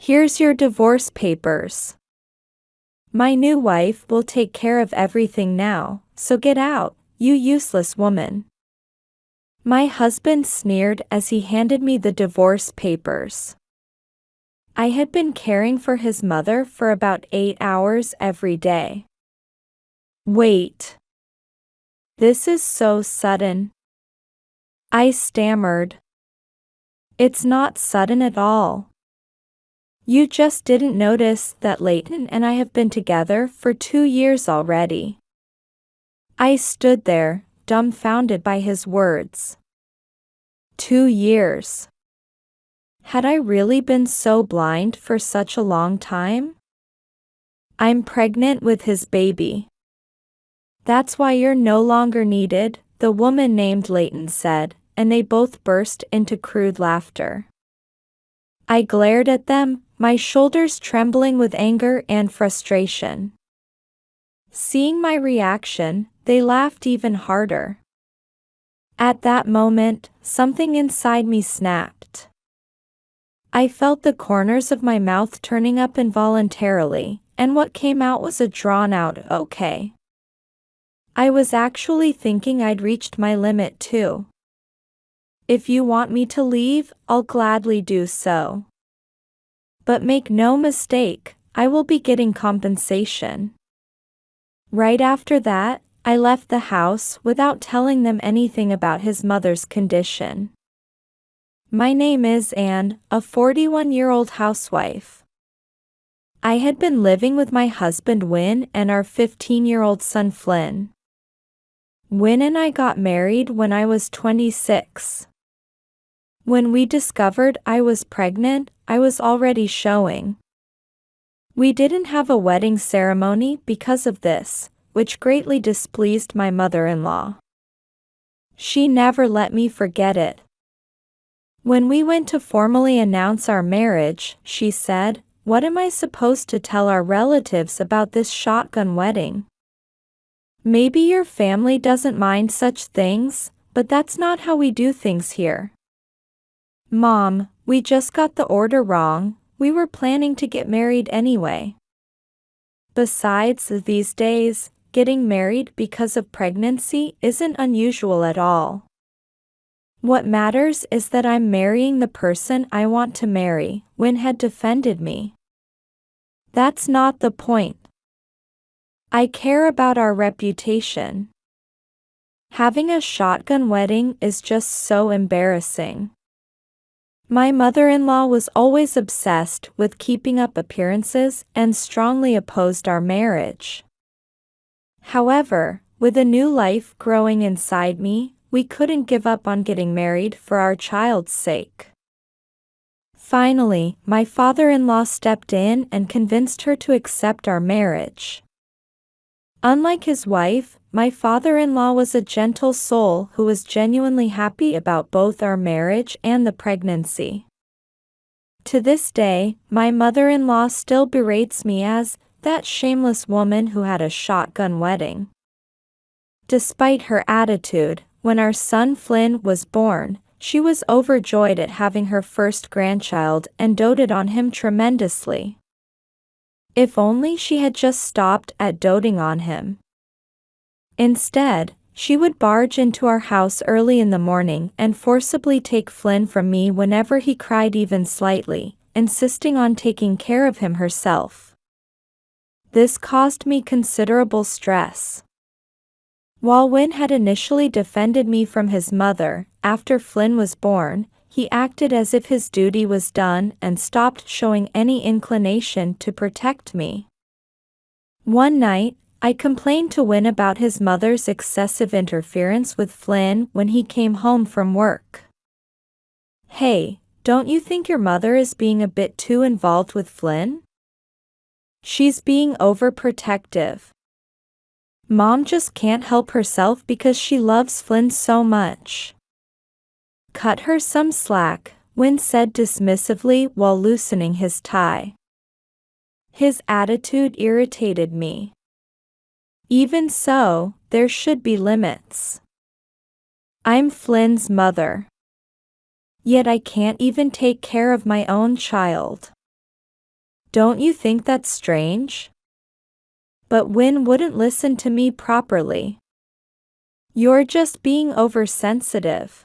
Here's your divorce papers. My new wife will take care of everything now, so get out, you useless woman. My husband sneered as he handed me the divorce papers. I had been caring for his mother for about 8 hours every day. Wait. This is so sudden. I stammered. It's not sudden at all. You just didn't notice that Leighton and I have been together for 2 years already. I stood there, dumbfounded by his words. 2 years. Had I really been so blind for such a long time? I'm pregnant with his baby. That's why you're no longer needed, the woman named Leighton said, and they both burst into crude laughter. I glared at them, my shoulders trembling with anger and frustration. Seeing my reaction, they laughed even harder. At that moment, something inside me snapped. I felt the corners of my mouth turning up involuntarily, and what came out was a drawn-out "okay." I was actually thinking I'd reached my limit too. If you want me to leave, I'll gladly do so. But make no mistake, I will be getting compensation. Right after that, I left the house without telling them anything about his mother's condition. My name is Anne, a 41-year-old housewife. I had been living with my husband Wynne and our 15-year-old son Flynn. Wynne and I got married when I was 26. When we discovered I was pregnant, I was already showing. We didn't have a wedding ceremony because of this, which greatly displeased my mother-in-law. She never let me forget it. When we went to formally announce our marriage, she said, "What am I supposed to tell our relatives about this shotgun wedding? Maybe your family doesn't mind such things, but that's not how we do things here." Mom, we just got the order wrong, we were planning to get married anyway. Besides, these days, getting married because of pregnancy isn't unusual at all. What matters is that I'm marrying the person I want to marry, Wynne had defended me. That's not the point. I care about our reputation. Having a shotgun wedding is just so embarrassing. My mother-in-law was always obsessed with keeping up appearances and strongly opposed our marriage. However, with a new life growing inside me, we couldn't give up on getting married for our child's sake. Finally, my father-in-law stepped in and convinced her to accept our marriage. Unlike his wife, my father-in-law was a gentle soul who was genuinely happy about both our marriage and the pregnancy. To this day, my mother-in-law still berates me as that shameless woman who had a shotgun wedding. Despite her attitude, when our son Flynn was born, she was overjoyed at having her first grandchild and doted on him tremendously. If only she had just stopped at doting on him. Instead, she would barge into our house early in the morning and forcibly take Flynn from me whenever he cried even slightly, insisting on taking care of him herself. This caused me considerable stress. While Wynne had initially defended me from his mother, after Flynn was born, he acted as if his duty was done and stopped showing any inclination to protect me. One night, I complained to Wynne about his mother's excessive interference with Flynn when he came home from work. "Hey, don't you think your mother is being a bit too involved with Flynn? She's being overprotective. Mom just can't help herself because she loves Flynn so much." "Cut her some slack," Wynne said dismissively while loosening his tie. His attitude irritated me. Even so, there should be limits. I'm Flynn's mother. Yet I can't even take care of my own child. Don't you think that's strange? But Win wouldn't listen to me properly. You're just being oversensitive.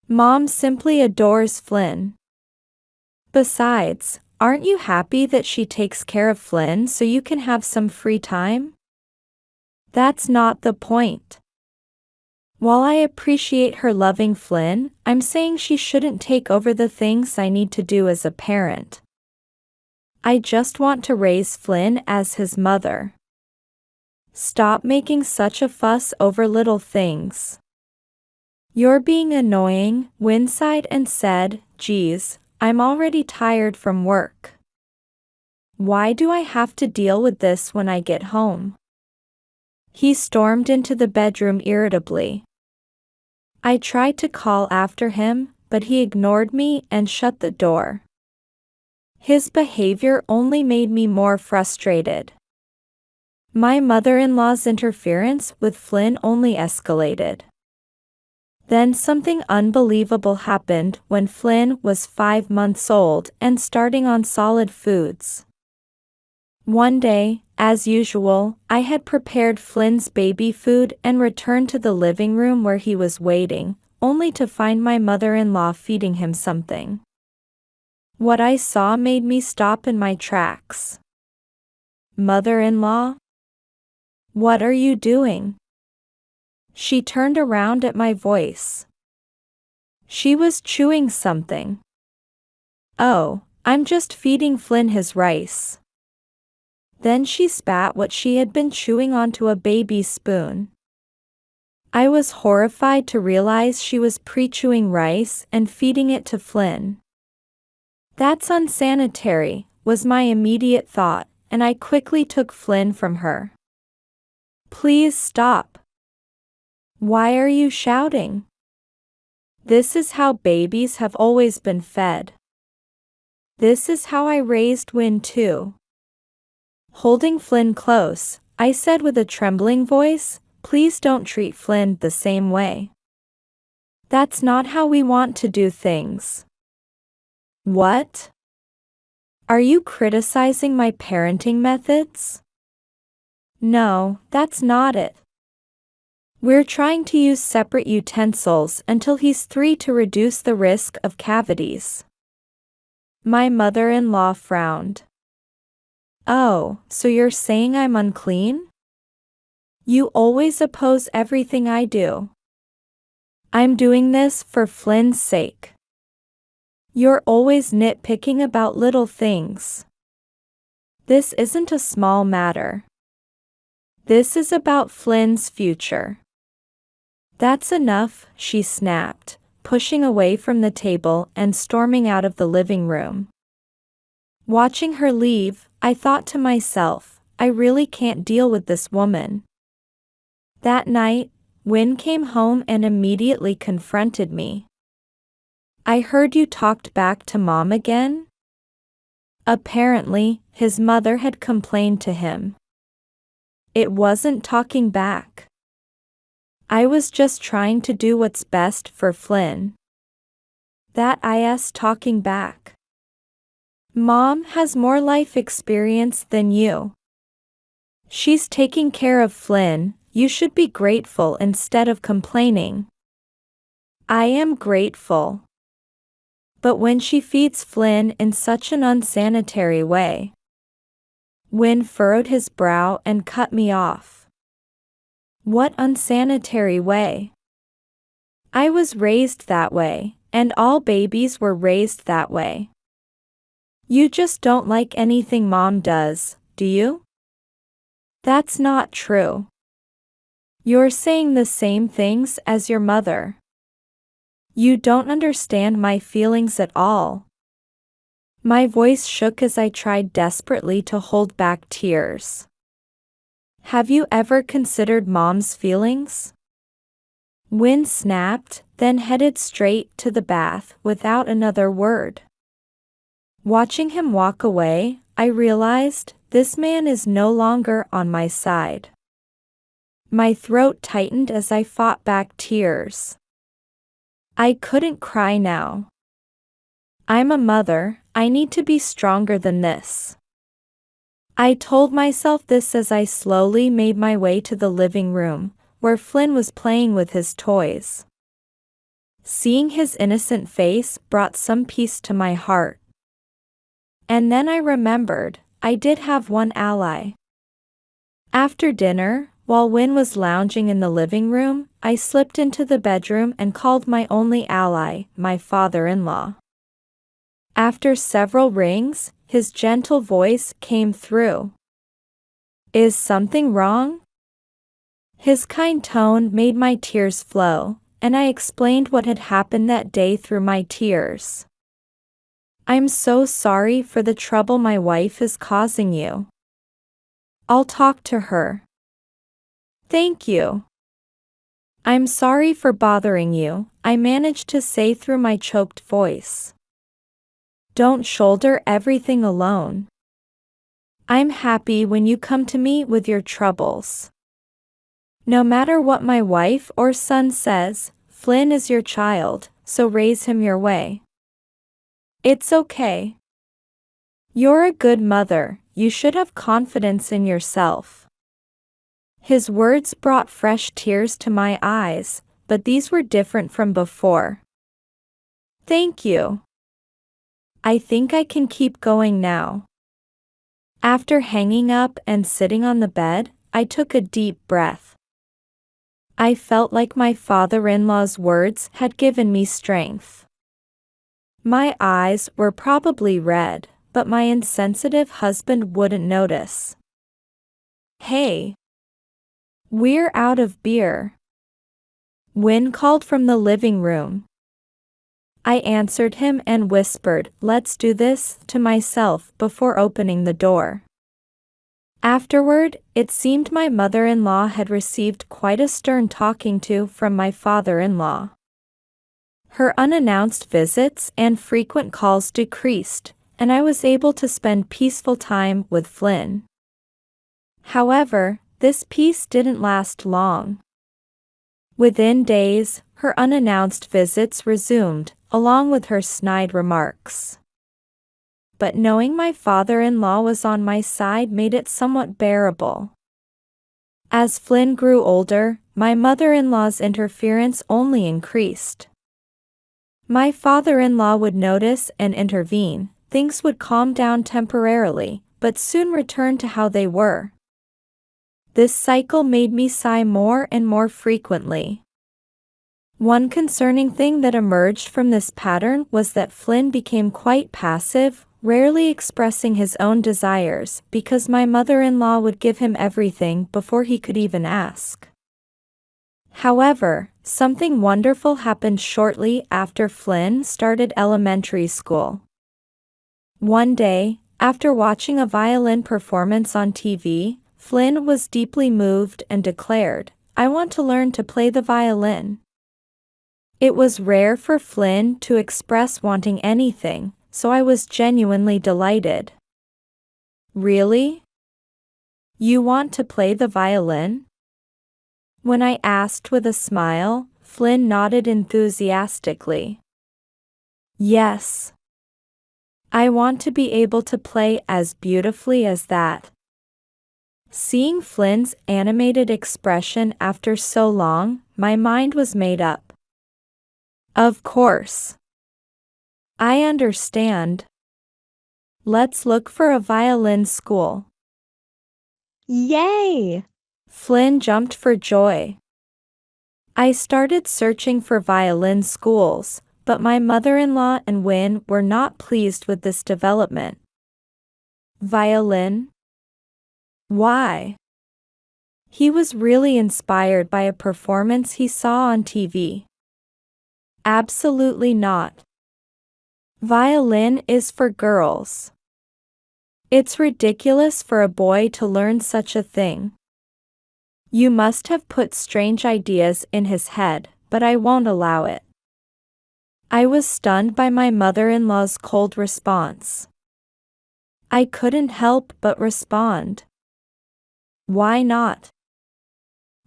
Mom simply adores Flynn. Besides, aren't you happy that she takes care of Flynn so you can have some free time? That's not the point. While I appreciate her loving Flynn, I'm saying she shouldn't take over the things I need to do as a parent. I just want to raise Flynn as his mother. Stop making such a fuss over little things. You're being annoying, Win sighed and said, "Geez, I'm already tired from work. Why do I have to deal with this when I get home?" He stormed into the bedroom irritably. I tried to call after him, but he ignored me and shut the door. His behavior only made me more frustrated. My mother-in-law's interference with Flynn only escalated. Then something unbelievable happened when Flynn was 5 months old and starting on solid foods. One day, as usual, I had prepared Flynn's baby food and returned to the living room where he was waiting, only to find my mother-in-law feeding him something. What I saw made me stop in my tracks. "Mother-in-law? What are you doing?" She turned around at my voice. She was chewing something. "Oh, I'm just feeding Flynn his rice." Then she spat what she had been chewing onto a baby spoon. I was horrified to realize she was pre-chewing rice and feeding it to Flynn. "That's unsanitary," was my immediate thought, and I quickly took Flynn from her. "Please stop. Why are you shouting? This is how babies have always been fed. This is how I raised Win too." Holding Flynn close, I said with a trembling voice, "Please don't treat Flynn the same way. That's not how we want to do things." "What? Are you criticizing my parenting methods?" "No, that's not it. We're trying to use separate utensils until he's 3 to reduce the risk of cavities." My mother-in-law frowned. "Oh, so you're saying I'm unclean? You always oppose everything I do." "I'm doing this for Flynn's sake." "You're always nitpicking about little things. This isn't a small matter. This is about Flynn's future." "That's enough," she snapped, pushing away from the table and storming out of the living room. Watching her leave, I thought to myself, I really can't deal with this woman. That night, Win came home and immediately confronted me. "I heard you talked back to Mom again?" Apparently, his mother had complained to him. It wasn't talking back. I was just trying to do what's best for Flynn. That is talking back. Mom has more life experience than you. She's taking care of Flynn, you should be grateful instead of complaining." "I am grateful. But when she feeds Flynn in such an unsanitary way." Win furrowed his brow and cut me off. "What unsanitary way? I was raised that way, and all babies were raised that way. You just don't like anything Mom does, do you?" "That's not true. You're saying the same things as your mother. You don't understand my feelings at all." My voice shook as I tried desperately to hold back tears. "Have you ever considered Mom's feelings?" Win snapped, then headed straight to the bath without another word. Watching him walk away, I realized this man is no longer on my side. My throat tightened as I fought back tears. I couldn't cry now. I'm a mother, I need to be stronger than this. I told myself this as I slowly made my way to the living room, where Flynn was playing with his toys. Seeing his innocent face brought some peace to my heart. And then I remembered, I did have one ally. After dinner, while Win was lounging in the living room, I slipped into the bedroom and called my only ally, my father-in-law. After several rings, his gentle voice came through. "Is something wrong?" His kind tone made my tears flow, and I explained what had happened that day through my tears. "I'm so sorry for the trouble my wife is causing you. I'll talk to her." "Thank you." "I'm sorry for bothering you," I managed to say through my choked voice. "Don't shoulder everything alone. I'm happy when you come to me with your troubles. No matter what my wife or son says, Flynn is your child, so raise him your way. It's okay. You're a good mother, you should have confidence in yourself." His words brought fresh tears to my eyes, but these were different from before. "Thank you. I think I can keep going now." After hanging up and sitting on the bed, I took a deep breath. I felt like my father-in-law's words had given me strength. My eyes were probably red, but my insensitive husband wouldn't notice. "Hey, we're out of beer." Win called from the living room. I answered him and whispered, "Let's do this," to myself before opening the door. Afterward, it seemed my mother-in-law had received quite a stern talking to from my father-in-law. Her unannounced visits and frequent calls decreased, and I was able to spend peaceful time with Flynn. However, this peace didn't last long. Within days, her unannounced visits resumed, along with her snide remarks. But knowing my father-in-law was on my side made it somewhat bearable. As Flynn grew older, my mother-in-law's interference only increased. My father-in-law would notice and intervene, things would calm down temporarily, but soon return to how they were. This cycle made me sigh more and more frequently. One concerning thing that emerged from this pattern was that Flynn became quite passive, rarely expressing his own desires, because my mother-in-law would give him everything before he could even ask. However, something wonderful happened shortly after Flynn started elementary school. One day, after watching a violin performance on TV, Flynn was deeply moved and declared, "I want to learn to play the violin." It was rare for Flynn to express wanting anything, so I was genuinely delighted. "Really? You want to play the violin?" When I asked with a smile, Flynn nodded enthusiastically. "Yes. I want to be able to play as beautifully as that." Seeing Flynn's animated expression after so long, my mind was made up. "Of course. I understand. Let's look for a violin school." "Yay!" Flynn jumped for joy. I started searching for violin schools, but my mother-in-law and Win were not pleased with this development. "Violin? Why?" He was really inspired by a performance he saw on TV. "Absolutely not. Violin is for girls. It's ridiculous for a boy to learn such a thing. You must have put strange ideas in his head, but I won't allow it." I was stunned by my mother-in-law's cold response. I couldn't help but respond. "Why not?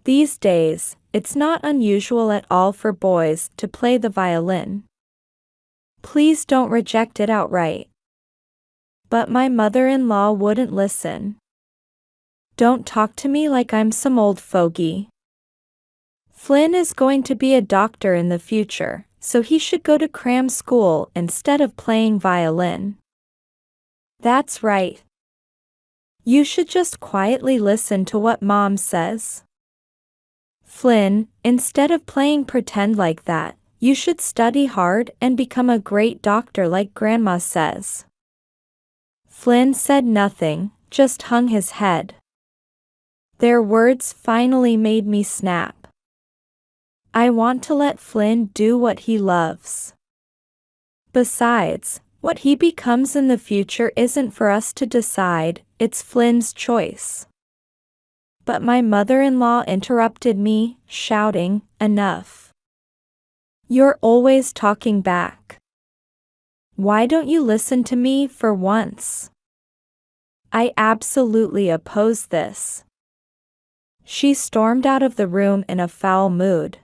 These days, it's not unusual at all for boys to play the violin. Please don't reject it outright." But my mother-in-law wouldn't listen. Don't talk to me like I'm some old fogey. Flynn is going to be a doctor in the future, so he should go to cram school instead of playing violin. That's right. You should just quietly listen to what Mom says. Flynn, instead of playing pretend like that, you should study hard and become a great doctor like Grandma says. Flynn said nothing, just hung his head. Their words finally made me snap. I want to let Flynn do what he loves. Besides, what he becomes in the future isn't for us to decide, it's Flynn's choice. But my mother-in-law interrupted me, shouting, "Enough. You're always talking back. Why don't you listen to me for once?" I absolutely oppose this. She stormed out of the room in a foul mood.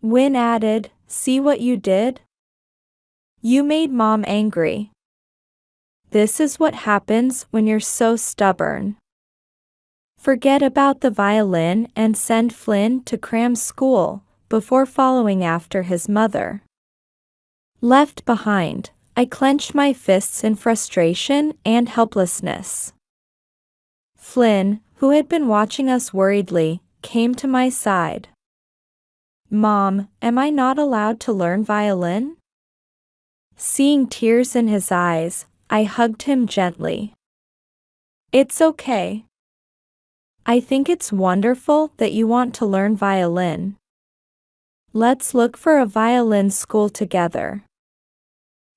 Wynne added, "See what you did? You made Mom angry. This is what happens when you're so stubborn. Forget about the violin and send Flynn to cram school," before following after his mother. Left behind, I clenched my fists in frustration and helplessness. Flynn, who had been watching us worriedly, came to my side. "Mom, am I not allowed to learn violin?" Seeing tears in his eyes, I hugged him gently. "It's okay. I think it's wonderful that you want to learn violin. Let's look for a violin school together."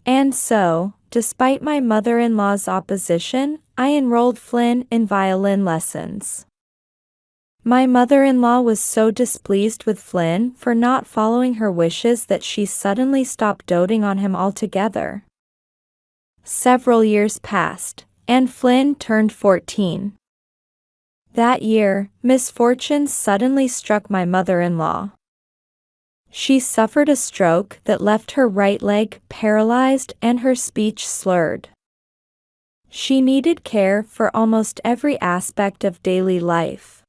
And so, despite my mother-in-law's opposition, I enrolled Flynn in violin lessons. My mother-in-law was so displeased with Flynn for not following her wishes that she suddenly stopped doting on him altogether. Several years passed, and Flynn turned 14. That year, misfortunes suddenly struck my mother-in-law. She suffered a stroke that left her right leg paralyzed and her speech slurred. She needed care for almost every aspect of daily life.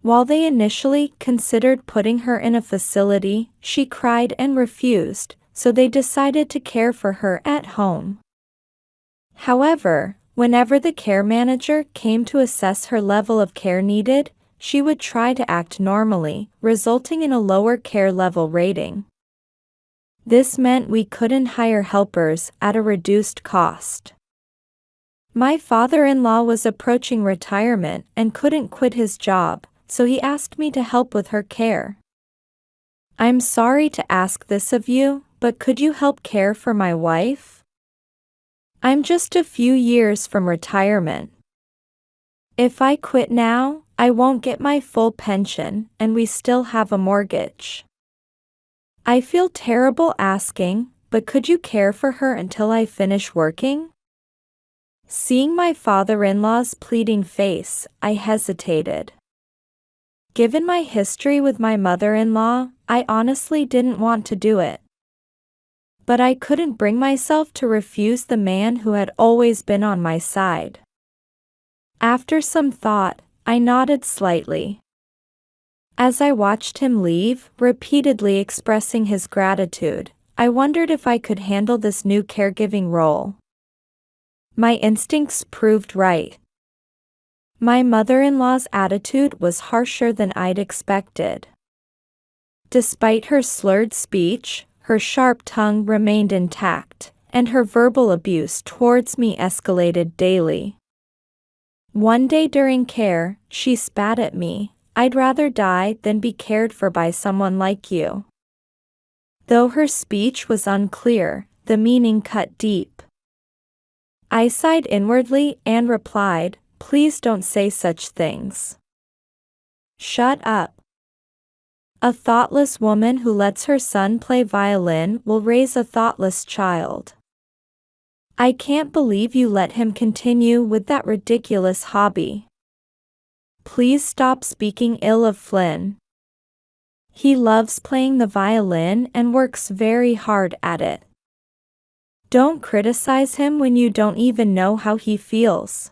While they initially considered putting her in a facility, she cried and refused, so they decided to care for her at home. However, whenever the care manager came to assess her level of care needed, she would try to act normally, resulting in a lower care level rating. This meant we couldn't hire helpers at a reduced cost. My father-in-law was approaching retirement and couldn't quit his job, so he asked me to help with her care. "I'm sorry to ask this of you, but could you help care for my wife? I'm just a few years from retirement. If I quit now, I won't get my full pension, and we still have a mortgage. I feel terrible asking, but could you care for her until I finish working?" Seeing my father-in-law's pleading face, I hesitated. Given my history with my mother-in-law, I honestly didn't want to do it. But I couldn't bring myself to refuse the man who had always been on my side. After some thought, I nodded slightly. As I watched him leave, repeatedly expressing his gratitude, I wondered if I could handle this new caregiving role. My instincts proved right. My mother-in-law's attitude was harsher than I'd expected. Despite her slurred speech, her sharp tongue remained intact, and her verbal abuse towards me escalated daily. One day during care, she spat at me, "I'd rather die than be cared for by someone like you." Though her speech was unclear, the meaning cut deep. I sighed inwardly and replied, "Please don't say such things." "Shut up. A thoughtless woman who lets her son play violin will raise a thoughtless child. I can't believe you let him continue with that ridiculous hobby. Please stop speaking ill of Flynn. He loves playing the violin and works very hard at it. Don't criticize him when you don't even know how he feels.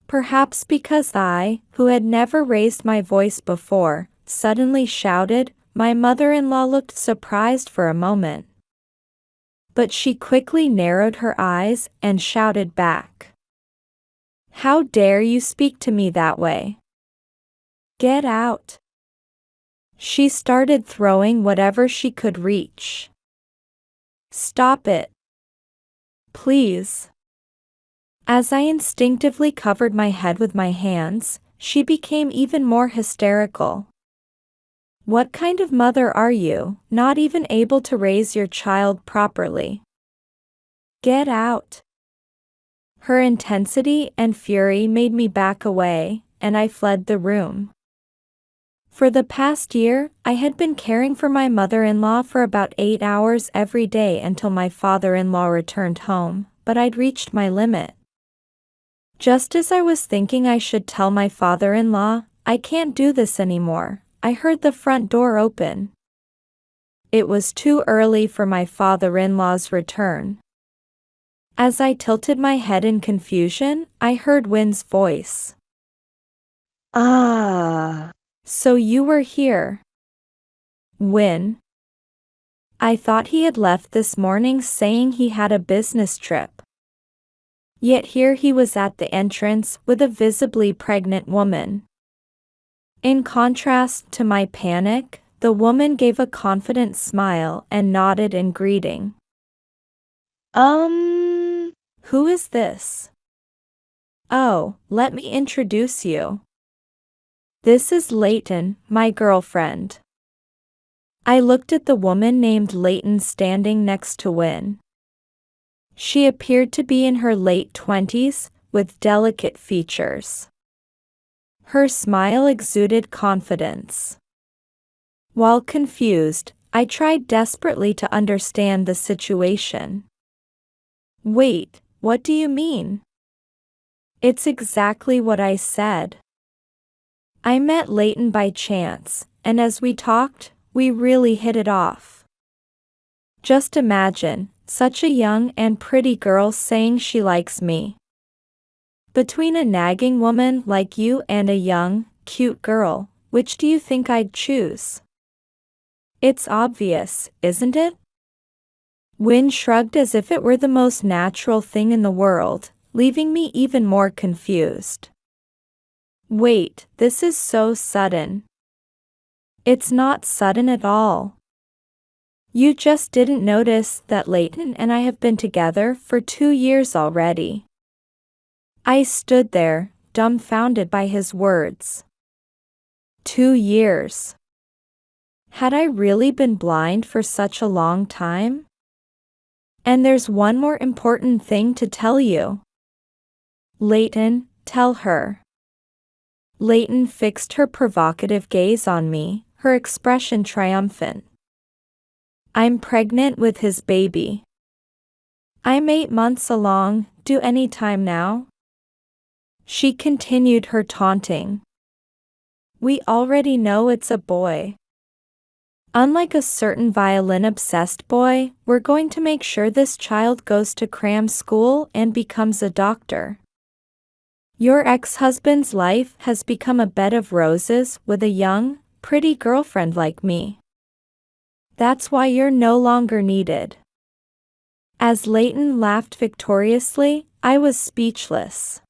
Perhaps because I, who had never raised my voice before, suddenly shouted, my mother-in-law looked surprised for a moment. But she quickly narrowed her eyes and shouted back. How dare you speak to me that way? Get out. She started throwing whatever she could reach. Stop it. Please. As I instinctively covered my head with my hands, she became even more hysterical. What kind of mother are you, not even able to raise your child properly? Get out. Her intensity and fury made me back away, and I fled the room. For the past year, I had been caring for my mother-in-law for about 8 hours every day until my father-in-law returned home, but I'd reached my limit. Just as I was thinking I should tell my father-in-law, I can't do this anymore, I heard the front door open. It was too early for my father-in-law's return. As I tilted my head in confusion, I heard Wynn's voice. Ah. So you were here. Wynn. I thought he had left this morning saying he had a business trip. Yet here he was at the entrance with a visibly pregnant woman. In contrast to my panic, the woman gave a confident smile and nodded in greeting. Who is this? Oh, let me introduce you. This is Leighton, my girlfriend. I looked at the woman named Leighton standing next to Wynn. She appeared to be in her late 20s, with delicate features. Her smile exuded confidence. While confused, I tried desperately to understand the situation. Wait, what do you mean? It's exactly what I said. I met Leighton by chance, and as we talked, we really hit it off. Just imagine, such a young and pretty girl saying she likes me. Between a nagging woman like you and a young, cute girl, which do you think I'd choose? It's obvious, isn't it? Wynn shrugged as if it were the most natural thing in the world, leaving me even more confused. Wait, this is so sudden. It's not sudden at all. You just didn't notice that Leighton and I have been together for 2 years already. I stood there, dumbfounded by his words. 2 years. Had I really been blind for such a long time? And there's one more important thing to tell you. Leighton, tell her. Leighton fixed her provocative gaze on me, her expression triumphant. I'm pregnant with his baby. I'm 8 months along, due any time now. She continued her taunting. We already know it's a boy. Unlike a certain violin-obsessed boy, we're going to make sure this child goes to cram school and becomes a doctor. Your ex-husband's life has become a bed of roses with a young, pretty girlfriend like me. That's why you're no longer needed. As Leighton laughed victoriously, I was speechless.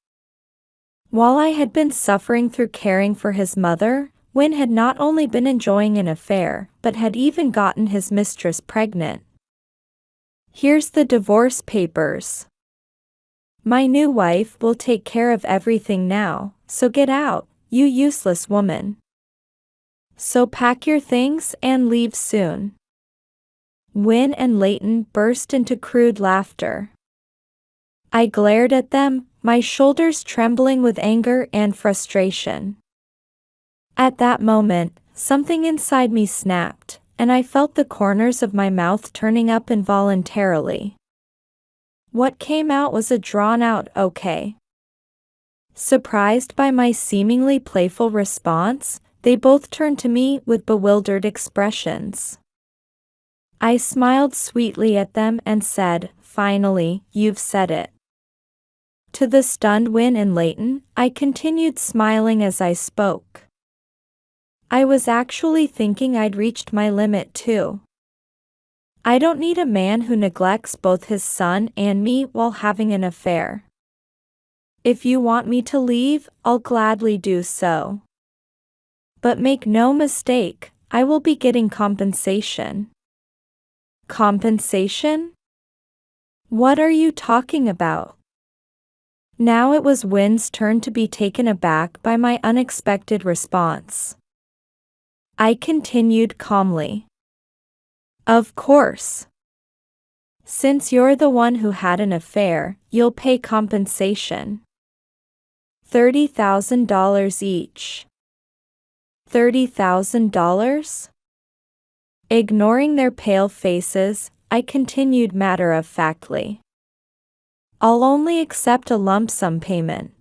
While I had been suffering through caring for his mother, Wynn had not only been enjoying an affair, but had even gotten his mistress pregnant. Here's the divorce papers. My new wife will take care of everything now, so get out, you useless woman. So pack your things and leave soon. Wynn and Leighton burst into crude laughter. I glared at them, my shoulders trembling with anger and frustration. At that moment, something inside me snapped, and I felt the corners of my mouth turning up involuntarily. What came out was a drawn-out okay. Surprised by my seemingly playful response, they both turned to me with bewildered expressions. I smiled sweetly at them and said, finally, you've said it. To the stunned Win and Leighton, I continued smiling as I spoke. I was actually thinking I'd reached my limit too. I don't need a man who neglects both his son and me while having an affair. If you want me to leave, I'll gladly do so. But make no mistake, I will be getting compensation. Compensation? What are you talking about? Now it was Win's turn to be taken aback by my unexpected response. I continued calmly. Of course. Since you're the one who had an affair, you'll pay compensation. $30,000 each. $30,000? Ignoring their pale faces, I continued matter-of-factly. I'll only accept a lump sum payment.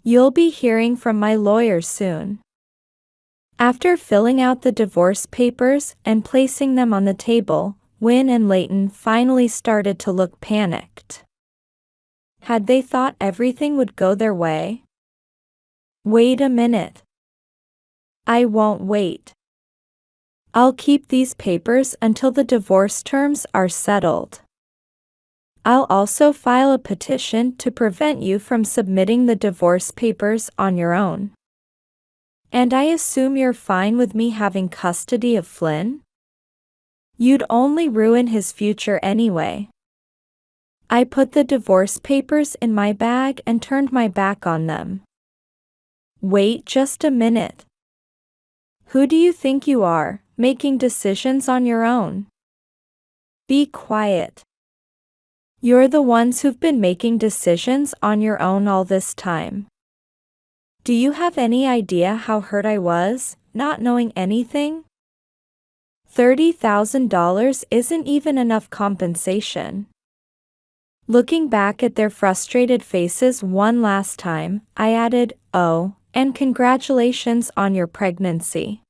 You'll be hearing from my lawyer soon. After filling out the divorce papers and placing them on the table, Win and Leighton finally started to look panicked. Had they thought everything would go their way? Wait a minute. I won't wait. I'll keep these papers until the divorce terms are settled. I'll also file a petition to prevent you from submitting the divorce papers on your own. And I assume you're fine with me having custody of Flynn? You'd only ruin his future anyway. I put the divorce papers in my bag and turned my back on them. Wait just a minute. Who do you think you are, making decisions on your own? Be quiet. You're the ones who've been making decisions on your own all this time. Do you have any idea how hurt I was, not knowing anything? $30,000 isn't even enough compensation. Looking back at their frustrated faces one last time, I added, "Oh, and congratulations on your pregnancy."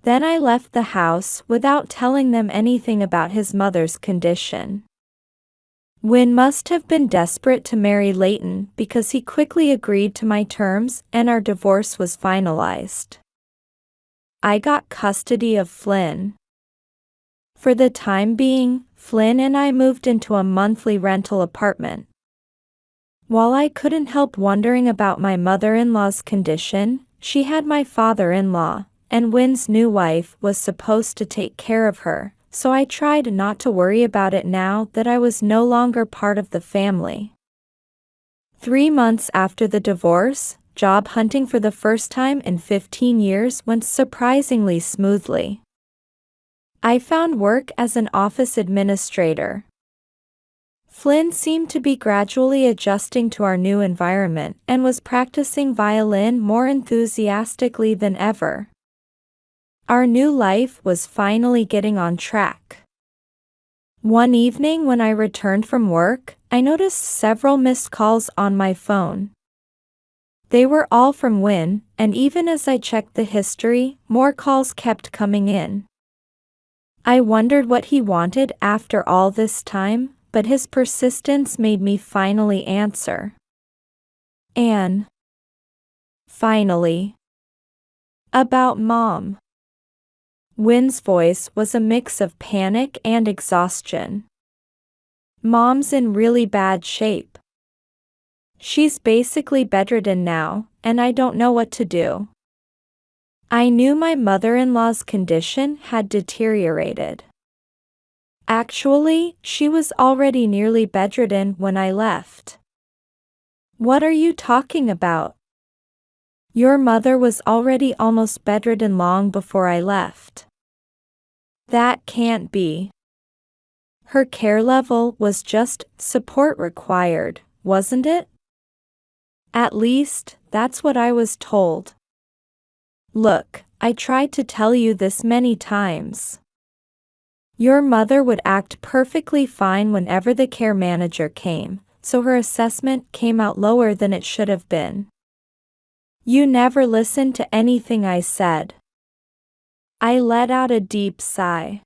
Then I left the house without telling them anything about his mother's condition. Win must have been desperate to marry Leighton because he quickly agreed to my terms and our divorce was finalized. I got custody of Flynn. For the time being, Flynn and I moved into a monthly rental apartment. While I couldn't help wondering about my mother-in-law's condition, she had my father-in-law, and Win's new wife was supposed to take care of her, so I tried not to worry about it now that I was no longer part of the family. 3 months after the divorce, job hunting for the first time in 15 years went surprisingly smoothly. I found work as an office administrator. Flynn seemed to be gradually adjusting to our new environment and was practicing violin more enthusiastically than ever. Our new life was finally getting on track. One evening when I returned from work, I noticed several missed calls on my phone. They were all from Win, and even as I checked the history, more calls kept coming in. I wondered what he wanted after all this time, but his persistence made me finally answer. Anne. Finally. About Mom. Win's voice was a mix of panic and exhaustion. Mom's in really bad shape. She's basically bedridden now, and I don't know what to do. I knew my mother-in-law's condition had deteriorated. Actually, she was already nearly bedridden when I left. What are you talking about? Your mother was already almost bedridden long before I left. That can't be. Her care level was just support required, wasn't it? At least, that's what I was told. Look, I tried to tell you this many times. Your mother would act perfectly fine whenever the care manager came, so her assessment came out lower than it should have been. You never listened to anything I said. I let out a deep sigh.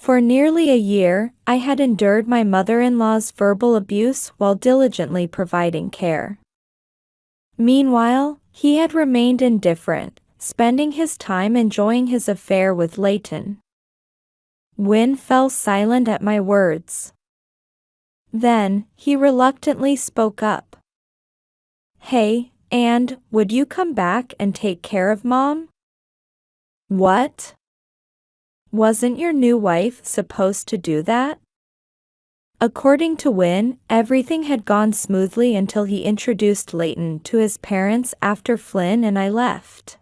For nearly a year, I had endured my mother-in-law's verbal abuse while diligently providing care. Meanwhile, he had remained indifferent, spending his time enjoying his affair with Leighton. Wynne fell silent at my words. Then, he reluctantly spoke up. "Hey, and would you come back and take care of Mom?" "What? Wasn't your new wife supposed to do that?" According to Wynne, everything had gone smoothly until he introduced Leighton to his parents after Flynn and I left.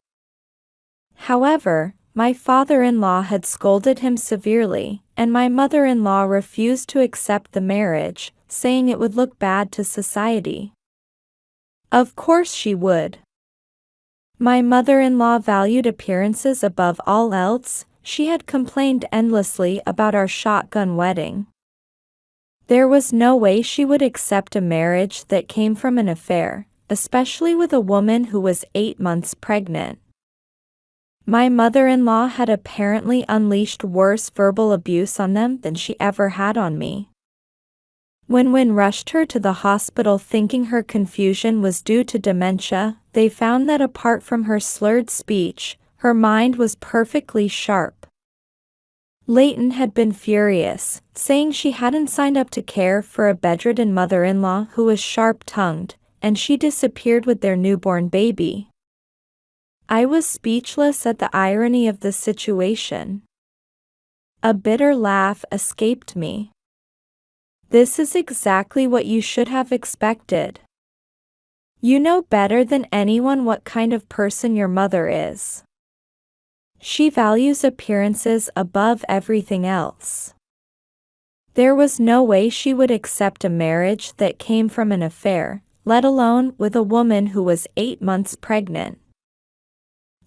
However, my father-in-law had scolded him severely, and my mother-in-law refused to accept the marriage, saying it would look bad to society. Of course she would. My mother-in-law valued appearances above all else. She had complained endlessly about our shotgun wedding. There was no way she would accept a marriage that came from an affair, especially with a woman who was 8 months pregnant. My mother-in-law had apparently unleashed worse verbal abuse on them than she ever had on me. When Wynne rushed her to the hospital thinking her confusion was due to dementia, they found that apart from her slurred speech, her mind was perfectly sharp. Leighton had been furious, saying she hadn't signed up to care for a bedridden mother-in-law who was sharp-tongued, and she disappeared with their newborn baby. I was speechless at the irony of the situation. A bitter laugh escaped me. This is exactly what you should have expected. You know better than anyone what kind of person your mother is. She values appearances above everything else. There was no way she would accept a marriage that came from an affair, let alone with a woman who was 8 months pregnant.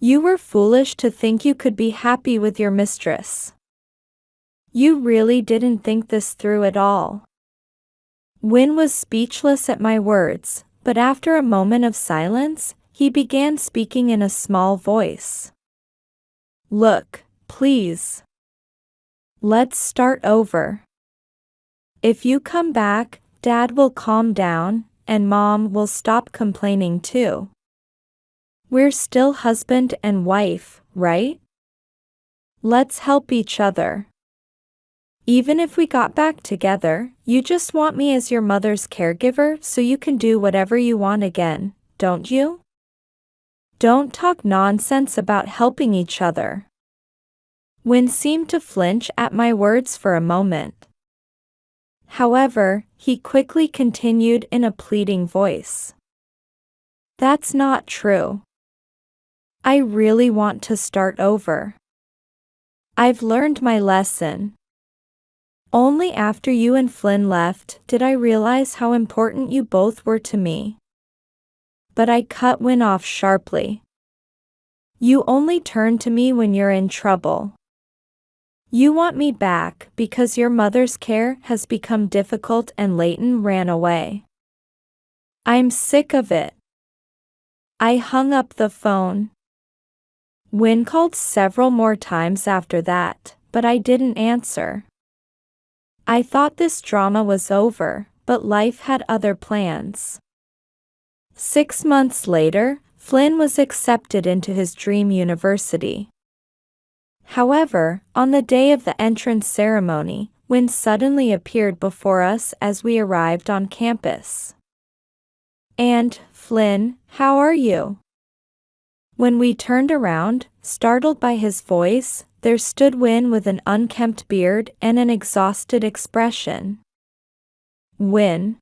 You were foolish to think you could be happy with your mistress. You really didn't think this through at all." Wynne was speechless at my words, but after a moment of silence, he began speaking in a small voice. "Look, please. Let's start over. If you come back, Dad will calm down, and Mom will stop complaining too. We're still husband and wife, right? Let's help each other. Even if we got back together, you just want me as your mother's caregiver so you can do whatever you want again, don't you? Don't talk nonsense about helping each other." Wynne seemed to flinch at my words for a moment. However, he quickly continued in a pleading voice. "That's not true. I really want to start over. I've learned my lesson. Only after you and Flynn left did I realize how important you both were to me." But I cut Wynne off sharply. "You only turn to me when you're in trouble. You want me back because your mother's care has become difficult and Leighton ran away. I'm sick of it." I hung up the phone. Wynne called several more times after that, but I didn't answer. I thought this drama was over, but life had other plans. 6 months later, Flynn was accepted into his dream university. However, on the day of the entrance ceremony, Wynne suddenly appeared before us as we arrived on campus. "And, Flynn, how are you?" When we turned around, startled by his voice, there stood Wynne with an unkempt beard and an exhausted expression. "Wynne,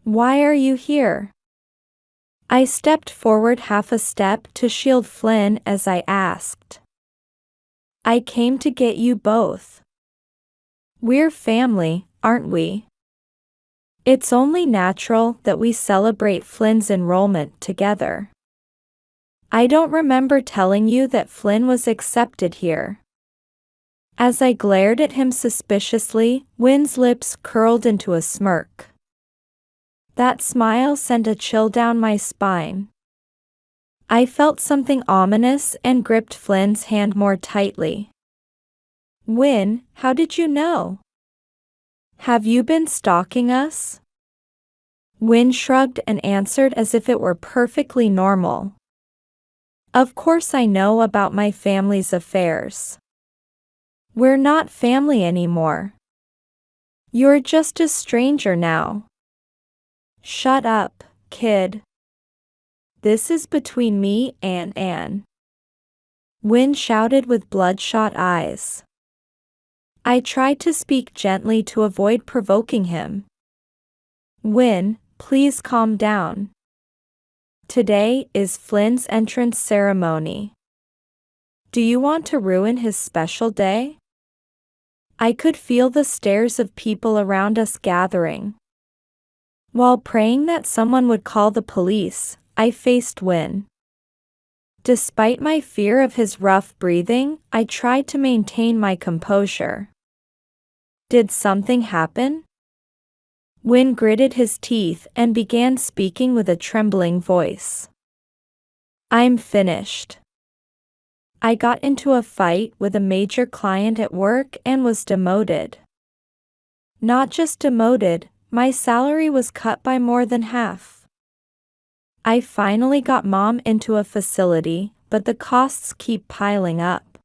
why are you here?" I stepped forward half a step to shield Flynn as I asked. "I came to get you both. We're family, aren't we? It's only natural that we celebrate Flynn's enrollment together. I don't remember telling you that Flynn was accepted here." As I glared at him suspiciously, Wynne's lips curled into a smirk. That smile sent a chill down my spine. I felt something ominous and gripped Flynn's hand more tightly. Win, how did you know? Have you been stalking us? Win shrugged and answered as if it were perfectly normal. Of course I know about my family's affairs. We're not family anymore. You're just a stranger now. Shut up, kid. This is between me and Anne. Win shouted with bloodshot eyes. I tried to speak gently to avoid provoking him. Win, please calm down. Today is Flynn's entrance ceremony. Do you want to ruin his special day? I could feel the stares of people around us gathering. While praying that someone would call the police, I faced Win. Despite my fear of his rough breathing, I tried to maintain my composure. Did something happen? Win gritted his teeth and began speaking with a trembling voice. I'm finished. I got into a fight with a major client at work and was demoted. Not just demoted, my salary was cut by more than half. I finally got Mom into a facility, but the costs keep piling up.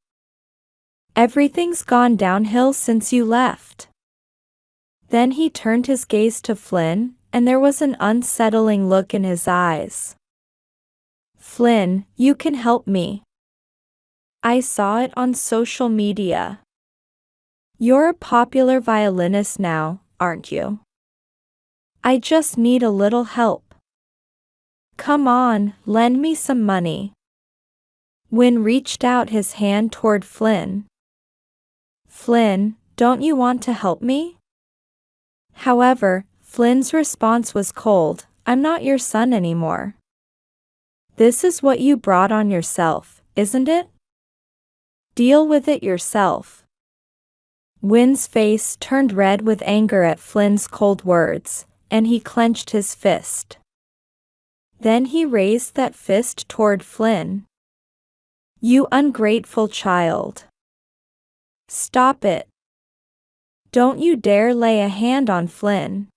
Everything's gone downhill since you left. Then he turned his gaze to Flynn, and there was an unsettling look in his eyes. Flynn, you can help me. I saw it on social media. You're a popular violinist now, aren't you? I just need a little help. Come on, lend me some money. Win reached out his hand toward Flynn. Flynn, don't you want to help me? However, Flynn's response was cold. I'm not your son anymore. This is what you brought on yourself, isn't it? Deal with it yourself. Win's face turned red with anger at Flynn's cold words, and he clenched his fist. Then he raised that fist toward Flynn. You ungrateful child. Stop it. Don't you dare lay a hand on Flynn.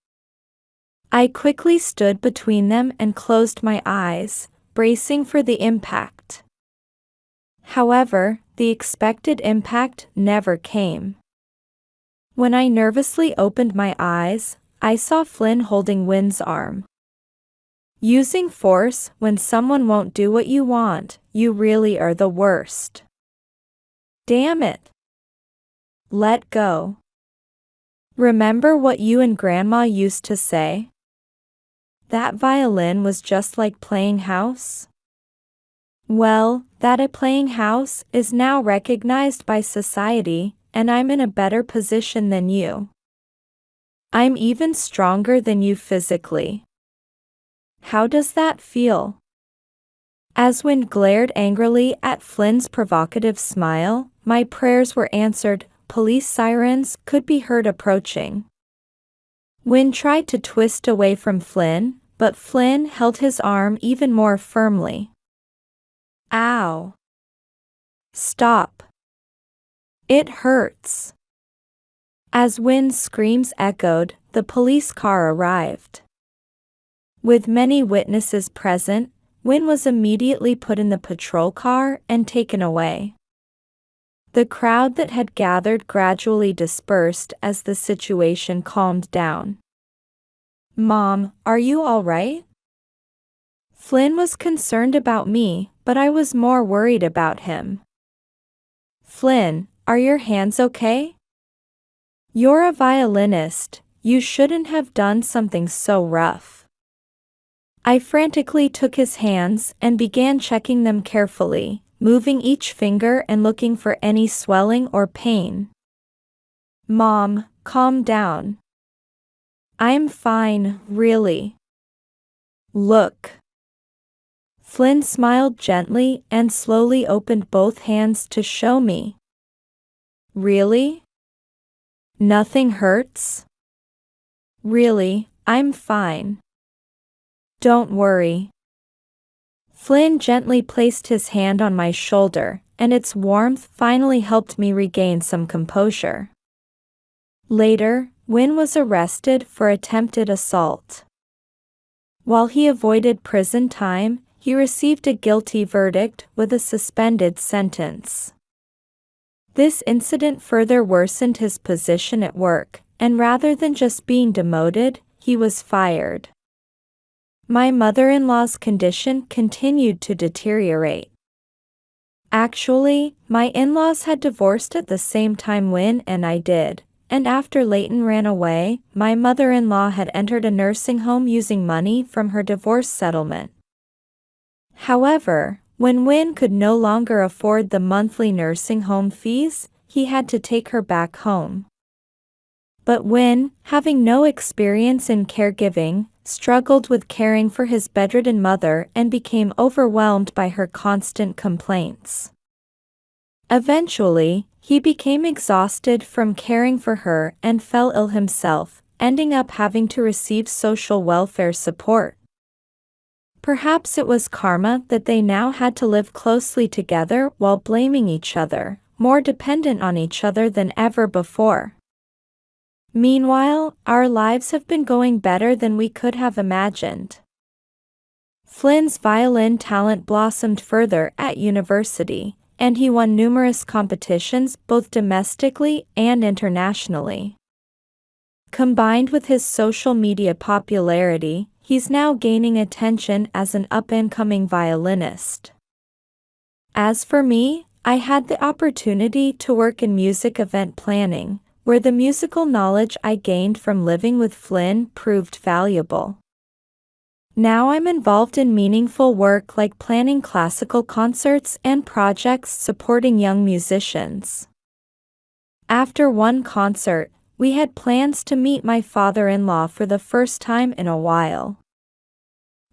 I quickly stood between them and closed my eyes, bracing for the impact. However, the expected impact never came. When I nervously opened my eyes, I saw Flynn holding Win's arm. Using force when someone won't do what you want, you really are the worst. Damn it. Let go. Remember what you and Grandma used to say? That violin was just like playing house? Well, that a playing house is now recognized by society, and I'm in a better position than you. I'm even stronger than you physically. How does that feel? As Win glared angrily at Flynn's provocative smile, my prayers were answered. Police sirens could be heard approaching. Win tried to twist away from Flynn, but Flynn held his arm even more firmly. Ow. Stop. It hurts. As Win's screams echoed, the police car arrived. With many witnesses present, Win was immediately put in the patrol car and taken away. The crowd that had gathered gradually dispersed as the situation calmed down. Mom, are you all right? Flynn was concerned about me, but I was more worried about him. Flynn, are your hands okay? You're a violinist, you shouldn't have done something so rough. I frantically took his hands and began checking them carefully, moving each finger and looking for any swelling or pain. Mom, calm down. I'm fine, really. Look. Flynn smiled gently and slowly opened both hands to show me. Really? Nothing hurts? Really, I'm fine. Don't worry. Flynn gently placed his hand on my shoulder, and its warmth finally helped me regain some composure. Later, Win was arrested for attempted assault. While he avoided prison time, he received a guilty verdict with a suspended sentence. This incident further worsened his position at work, and rather than just being demoted, he was fired. My mother-in-law's condition continued to deteriorate. Actually, my in-laws had divorced at the same time Win and I did, and after Leighton ran away, my mother-in-law had entered a nursing home using money from her divorce settlement. However, when Win could no longer afford the monthly nursing home fees, he had to take her back home. But Win, having no experience in caregiving, struggled with caring for his bedridden mother and became overwhelmed by her constant complaints. Eventually, he became exhausted from caring for her and fell ill himself, ending up having to receive social welfare support. Perhaps it was karma that they now had to live closely together while blaming each other, more dependent on each other than ever before. Meanwhile, our lives have been going better than we could have imagined. Flynn's violin talent blossomed further at university, and he won numerous competitions both domestically and internationally. Combined with his social media popularity, he's now gaining attention as an up-and-coming violinist. As for me, I had the opportunity to work in music event planning, where the musical knowledge I gained from living with Flynn proved valuable. Now I'm involved in meaningful work like planning classical concerts and projects supporting young musicians. After one concert, we had plans to meet my father-in-law for the first time in a while.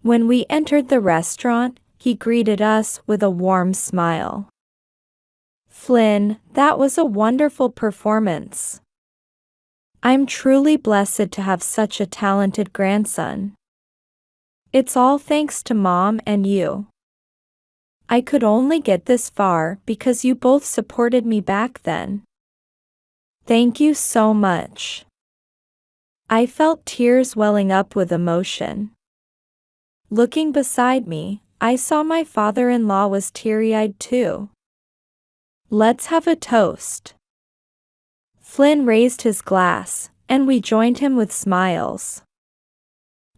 When we entered the restaurant, he greeted us with a warm smile. "Flynn, that was a wonderful performance. I'm truly blessed to have such a talented grandson. It's all thanks to Mom and you. I could only get this far because you both supported me back then. Thank you so much." I felt tears welling up with emotion. Looking beside me, I saw my father-in-law was teary-eyed too. "Let's have a toast." Flynn raised his glass, and we joined him with smiles.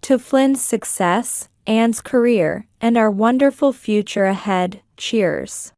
To Flynn's success, Anne's career, and our wonderful future ahead, cheers.